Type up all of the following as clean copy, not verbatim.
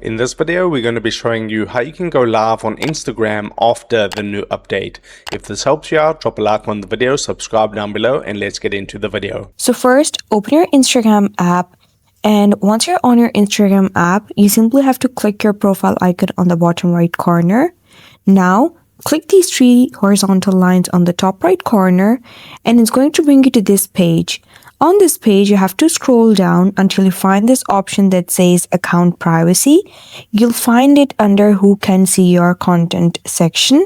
In this video, we're going to be showing you how you can go live on Instagram after the new update. If this helps you out, drop a like on the video, subscribe down below, and let's get into the video. So first, open your Instagram app, and once you're on your Instagram app, you simply have to click your profile icon on the bottom right corner. Now, click these three horizontal lines on the top right corner, and it's going to bring you to this page. On this page, you have to scroll down until you find this option that says Account Privacy. You'll find it under Who Can See Your Content section.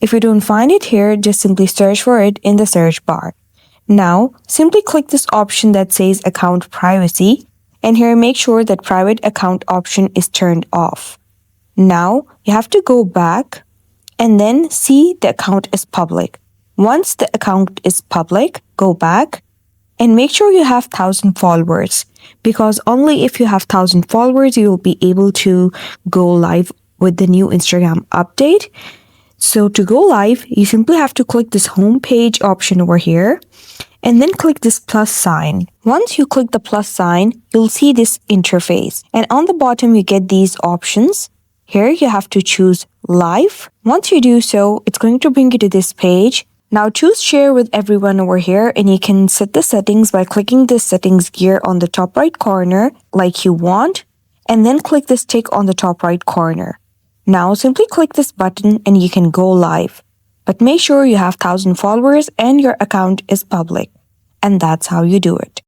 If you don't find it here, just simply search for it in the search bar. Now, simply click this option that says Account Privacy, and here make sure that Private Account option is turned off. Now, you have to go back and then see the account is public. Once the account is public, go back and make sure you have 1,000 followers, because only if you have 1,000 followers, you will be able to go live with the new Instagram update. So to go live, you simply have to click this home page option over here and then click this plus sign. Once you click the plus sign, you'll see this interface. And on the bottom, you get these options. Here you have to choose live. Once you do so, it's going to bring you to this page. Now choose share with everyone over here, and you can set the settings by clicking this settings gear on the top right corner like you want, and then click this tick on the top right corner. Now simply click this button and you can go live. But make sure you have 1,000 followers and your account is public. And that's how you do it.